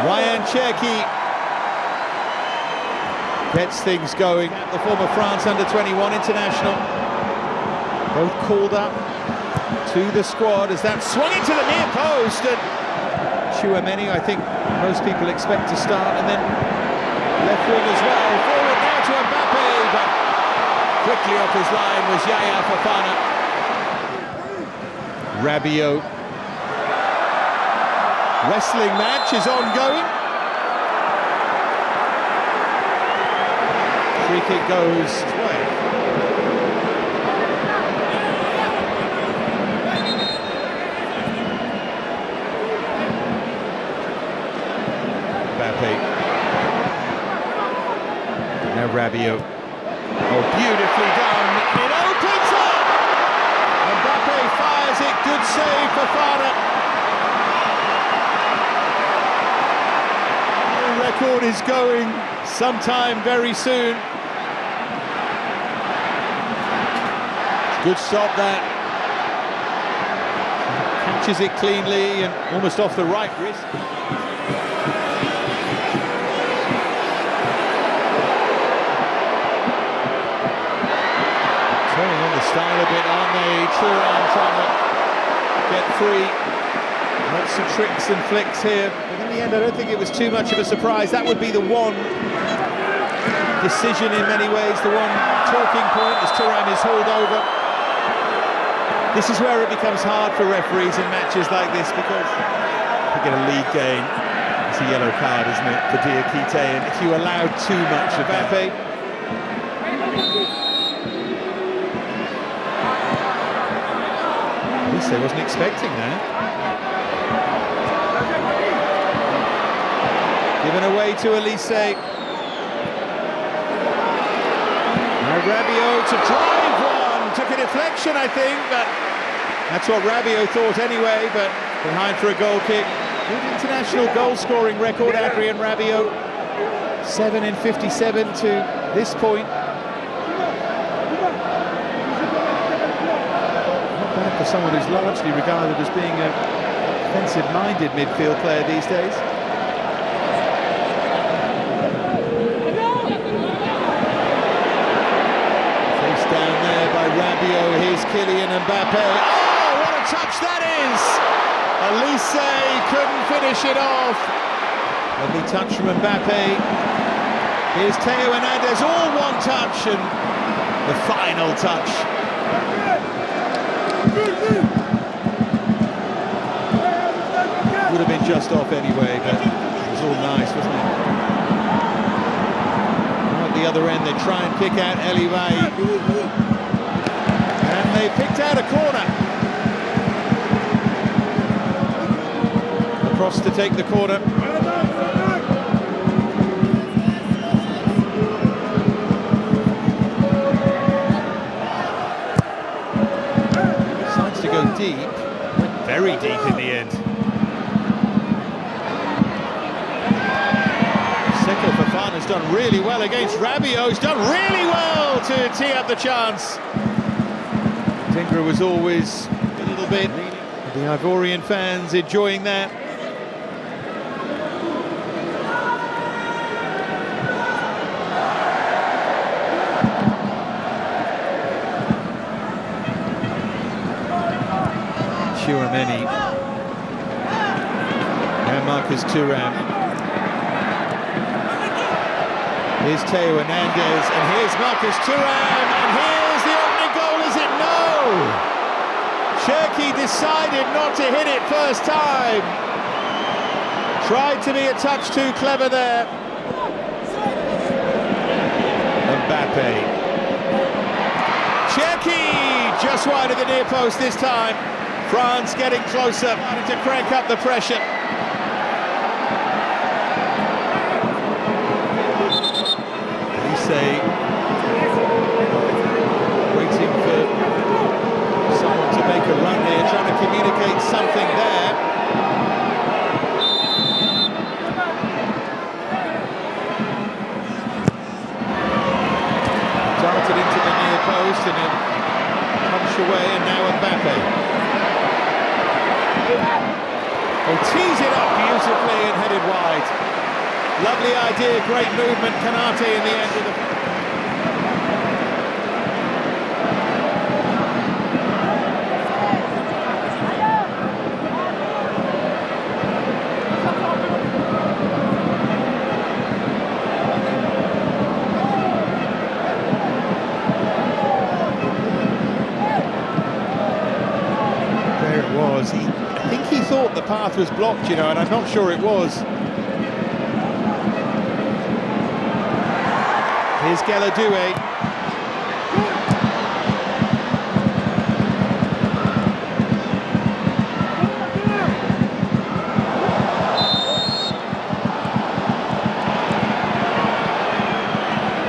Ryan Cherki gets things going. The former France under-21 international. Both called up to the squad as that swung into the near post, and Tchouaméni, I think most people expect to start, and then left wing as well. Forward now to Mbappe, but quickly off his line was Yaya Fofana. Rabiot. Wrestling match is ongoing. Free kick goes his way. Mbappe. Now Rabiot. Oh, beautifully done. It opens up. Mbappe fires it. Good save for Fofana. The record is going sometime very soon. Good stop that. Catches it cleanly and almost off the right wrist. Turning on the style a bit, aren't they? Thuram trying to get free. Lots of tricks and flicks here. But in the end, I don't think it was too much of a surprise. That would be the one decision in many ways, the one talking point as Thuram is hauled over. This is where it becomes hard for referees in matches like this, because you get a league game. It's a yellow card, isn't it, for Diakite? And if you allow too much of Mbappe, at least I wasn't expecting that. Given away to Elise. Now Rabiot to drive one. Took a deflection, I think, but that's what Rabiot thought anyway, but behind for a goal kick. Good international goal-scoring record, Adrien Rabiot. 7 in 57 to this point. Not bad for someone who's largely regarded as being a defensive-minded midfield player these days. Rabiot, here's Kylian Mbappé. Oh, what a touch that is! Elise couldn't finish it off. Lovely touch from Mbappé. Here's Theo Hernandez, all one touch, and the final touch. Would have been just off anyway, but it was all nice, wasn't it? Now at the other end, they try and pick out Eliwai. And they picked out a corner. Across to take the corner. Decides to go deep. Went very deep in the end. Seko Fofana's done really well against Rabiot. He's done really well to tee up the chance. Tinker was always a little bit. The Ivorian fans enjoying that. Tchouaméni. Now Marcus Thuram. Here's Theo Hernandez, and here's Marcus Thuram, and here's the opening goal, is it? No! Cherki decided not to hit it first time. Tried to be a touch too clever there. Mbappe. Cherki just wide of the near post this time. France getting closer, trying to crank up the pressure. Waiting for someone to make a run here, trying to communicate something there. Darted into the near post and it punched away, and now Mbappe. They tease it up beautifully and headed wide. Lovely idea, great movement. Kanate in the end of the... I think he thought the path was blocked, you know, and I'm not sure it was. Here's Geladue.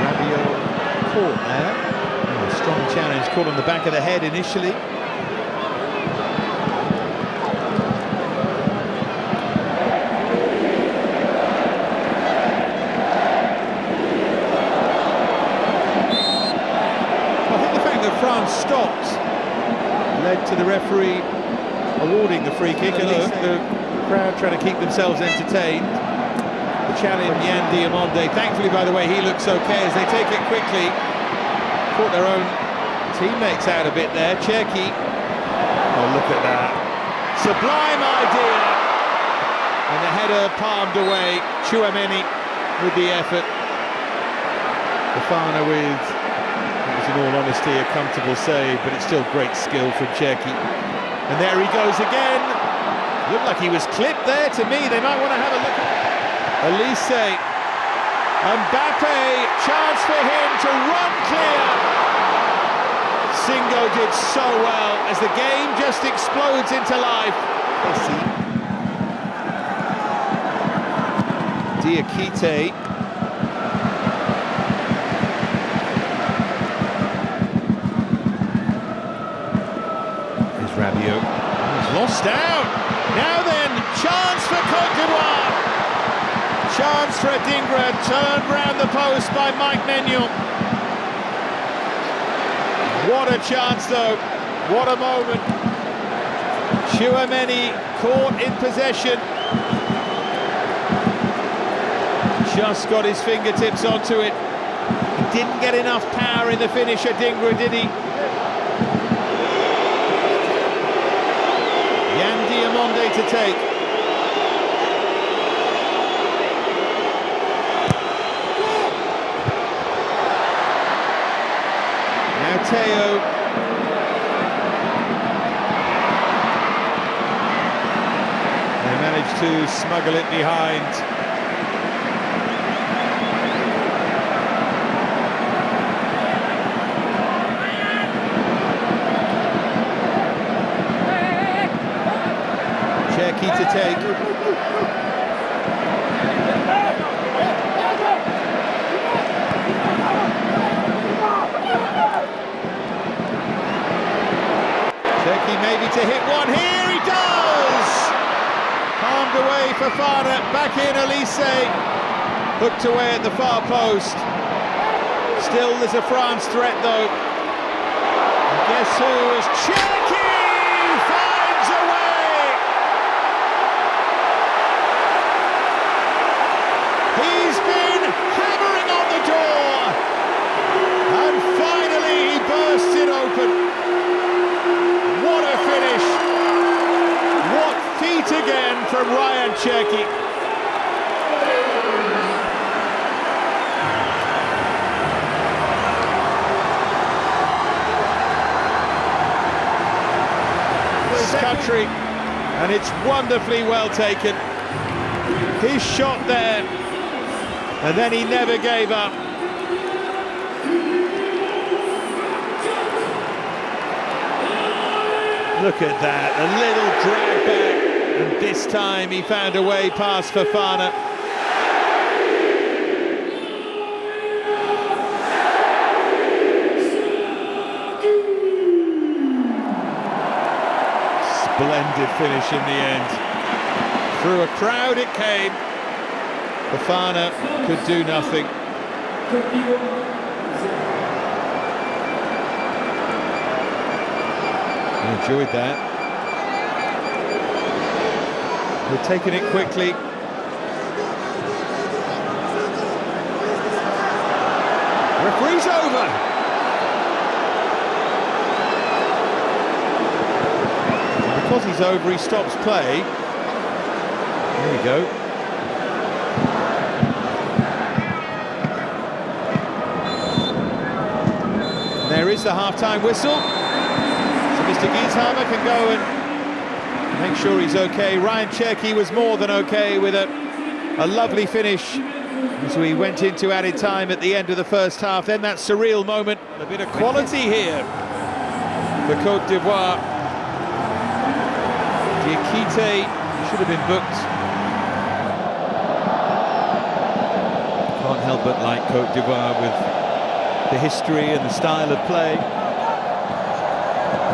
Rabiot caught there. Oh, strong challenge, caught on the back of the head initially. France stopped led to the referee awarding the free kick, and look, the crowd trying to keep themselves entertained. The challenge, Diamonde, thankfully, by the way, he looks okay as they take it quickly. Caught their own teammates out a bit there. Cherki, oh look at that, sublime idea, and the header palmed away. Chouameni with the effort. Fofana with, in all honesty, a comfortable save, but it's still great skill from Cherki. And there he goes again. Looked like he was clipped there to me. They might want to have a look at Elise. Mbappe, chance for him to run clear. Singo did so well as the game just explodes into life. Diakite. Rabiot, he's lost out. Now then, chance for Côte d'Ivoire. Chance for Adingra, turned round the post by Mike Maignan. What a chance though, what a moment. Chouameni caught in possession. Just got his fingertips onto it. He didn't get enough power in the finish, Adingra, did he? Diamonde to take. Now Teo. They managed to smuggle it behind. Cherki to take. Cherki maybe to hit one here, he does! Palmed away for Fofana, back in Elise, hooked away at the far post. Still there's a France threat though. And guess who is Cherki? Finds a way! He's been hammering on the door, and finally he bursts it open. What a finish! What feat again from Ryan Cherki. This country, and it's wonderfully well taken. His shot there, and then he never gave up. Look at that, a little drag back, and this time he found a way past Fofana. Splendid finish in the end. Through a crowd it came. Fofana could do nothing. I enjoyed that. We're taking it quickly. Referee's over. And because he's over, he stops play. There we go. And there is the half-time whistle. So Mr. Gieshammer can go and make sure he's okay. Ryan Cherky was more than okay with a lovely finish as we went into added time at the end of the first half. Then that surreal moment, a bit of quality here for Côte d'Ivoire. Diakite should have been booked. Can't help but like Côte d'Ivoire with the history and the style of play.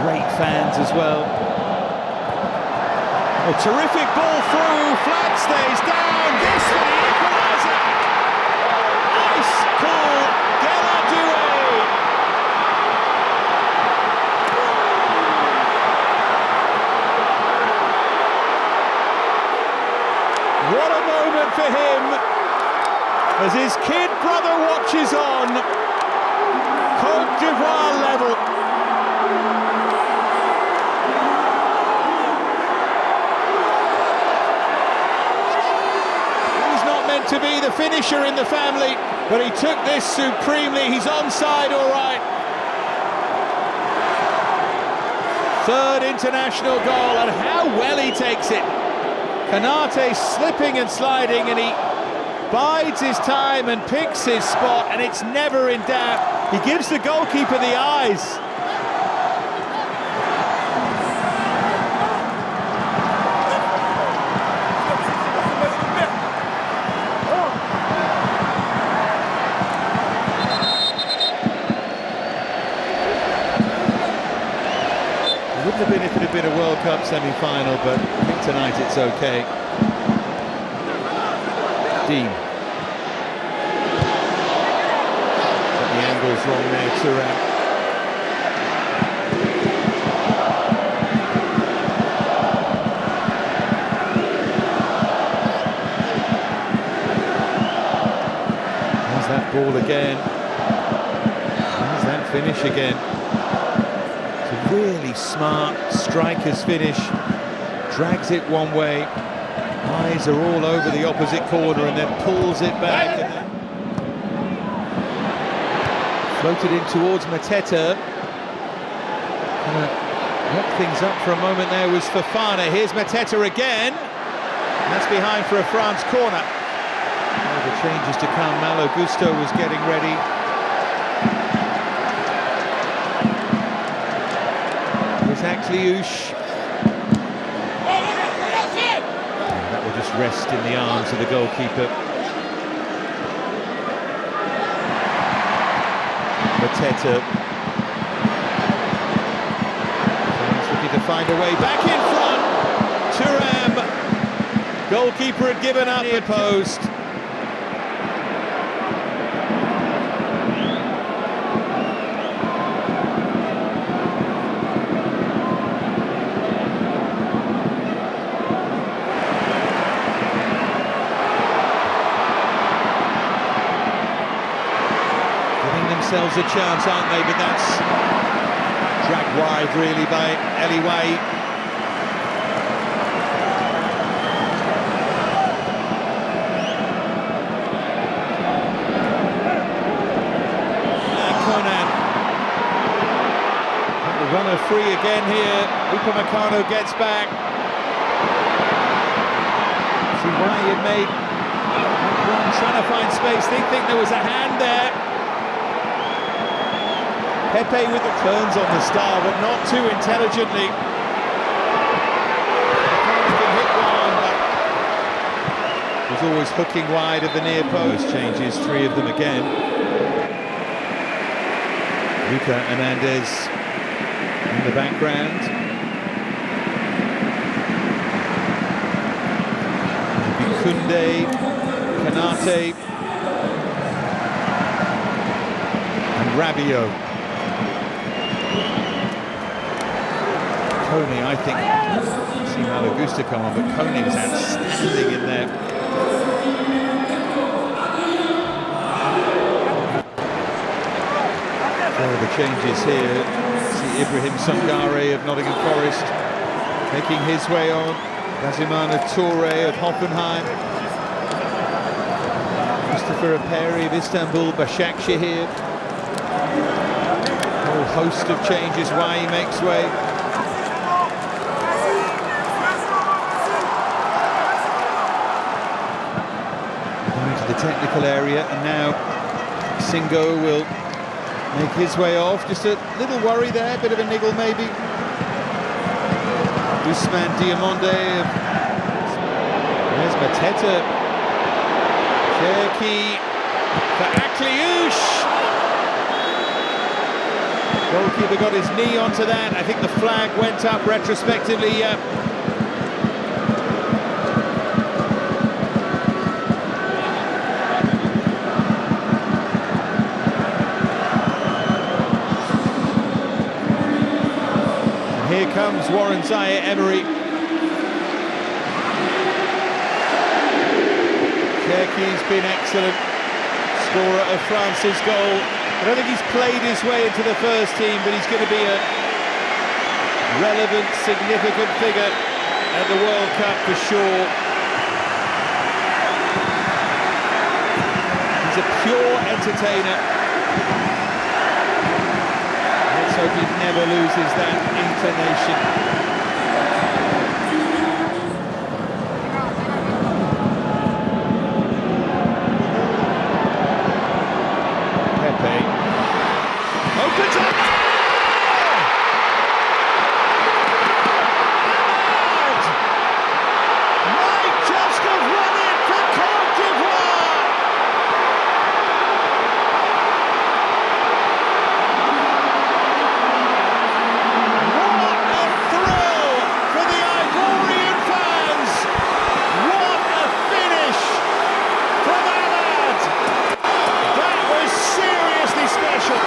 Great fans as well. A terrific ball through, flag stays down, this for the equalizer! Ice cool, Galadoué! What a moment for him, as his kid brother watches on. Côte d'Ivoire level. To be the finisher in the family, but he took this supremely. He's onside, all right. Third international goal, and how well he takes it. Kanate slipping and sliding, and he bides his time and picks his spot, and it's never in doubt. He gives the goalkeeper the eyes. Wouldn't have been if it had been a World Cup semi-final, but I think tonight it's okay. Dean. Got the angles wrong there, Thuram. There's that ball again. There's that finish again. Really smart striker's finish, drags it one way, eyes are all over the opposite corner and then pulls it back and then floated in towards Mateta. Kind of knocked things up for a moment there was Fofana. Here's Mateta again, and that's behind for a France corner. Oh, the changes to come. Malo Gusto was getting ready. Kliush. That will just rest in the arms of the goalkeeper. Mateta. He's looking to find a way back in front. Thuram. Goalkeeper had given up the post. Themselves a chance, aren't they? But that's dragged wide really by Eliway. And Conan. The runner free again here. Upamecano gets back. See why he had made that run, trying to find space. They think there was a hand there. Pepe with the turns on the star, but not too intelligently. He can hit one, but was always hooking wide of the near post. Changes, three of them again. Luca Hernandez in the background. Kunde, Kanate, and Rabiot. Tony, I think, see Malo Augusto come on, but Kone was outstanding in there. The changes here. See Ibrahim Sangare of Nottingham Forest making his way on. Gazimana Toure of Hoffenheim. Mustafa Aperi of Istanbul, Başakşehir. A whole host of changes why he makes way. Going to the technical area, and now Singo will make his way off. Just a little worry there, a bit of a niggle maybe. Ousmane Diamonde. There's Mateta. Cherki for Akliouche. Goalkeeper got his knee onto that. I think the flag went up retrospectively. Here comes Warren Zaïre-Emery. Cherki's been excellent, scorer of France's goal. I don't think he's played his way into the first team, but he's going to be a relevant, significant figure at the World Cup for sure. He's a pure entertainer. Let's hope he never loses that inclination. Opens up! Might just have won it for Côte d'Ivoire! What a thrill for the Ivorian fans! What a finish from Ahmad! That was seriously special.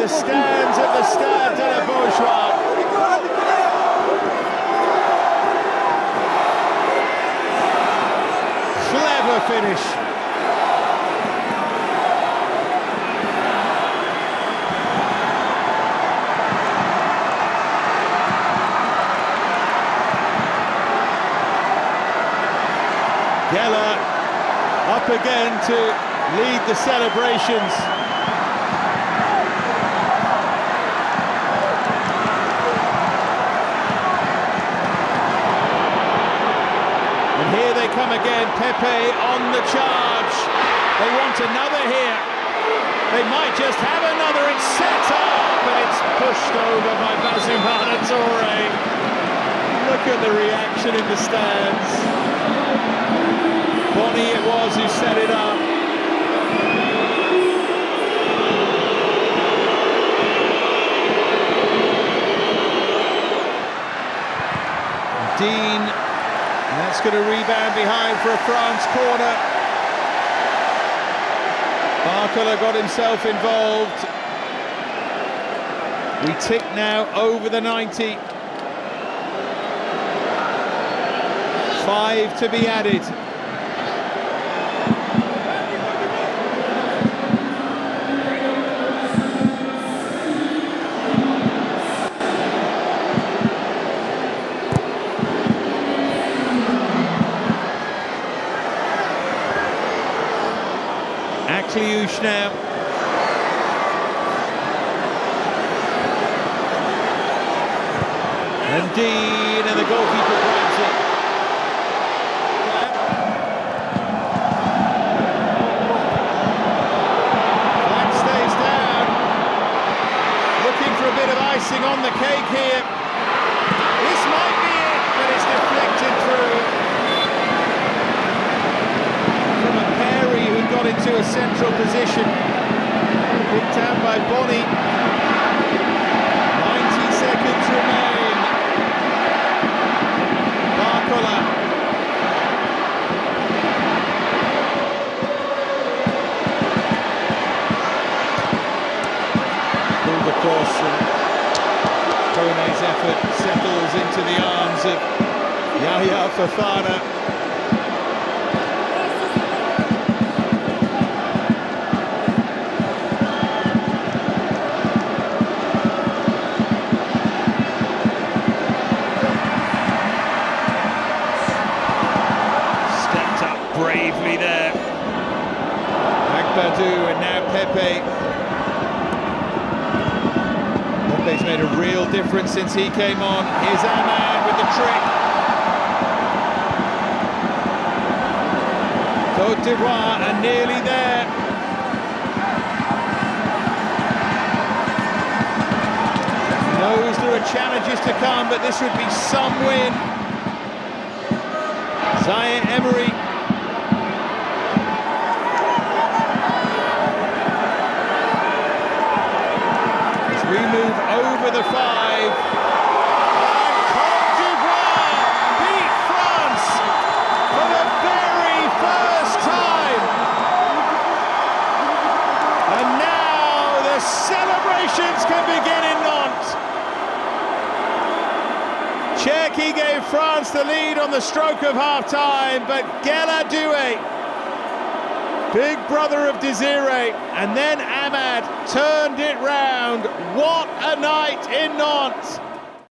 Stands at the Stade de la Beaujoire. Clever finish. Geller up again to lead the celebrations. Here they come again, Pepe on the charge. They want another here. They might just have another. It's set up, but it's pushed over by Gazimana Toure. Look at the reaction in the stands. Bonny it was who set it up. Dean. That's going to rebound behind for a France corner. Barcola got himself involved. We tick now over the 90. 5 to be added. Akliouche now. And Dean, and the goalkeeper grabs it. Flag stays down. Looking for a bit of icing on the cake here. This might be it, but it's deflected through. Got into a central position, picked out by Bonny. 90 seconds remain. into the arms of Yaya Fofana. Bravely there, Agbadou, and now Pepe. Pepe's made a real difference since he came on. Here's Ahmad with the trick. Côte d'Ivoire are nearly there. He knows there are challenges to come, but this would be some win. Zaire Emery. We move over the 5, and Côte d'Ivoire beat France for the very first time. And now the celebrations can begin in Nantes. Cherki gave France the lead on the stroke of half-time, but Gueladoué, big brother of Desiré, and then Ahmad turned it round. What a night in Nantes!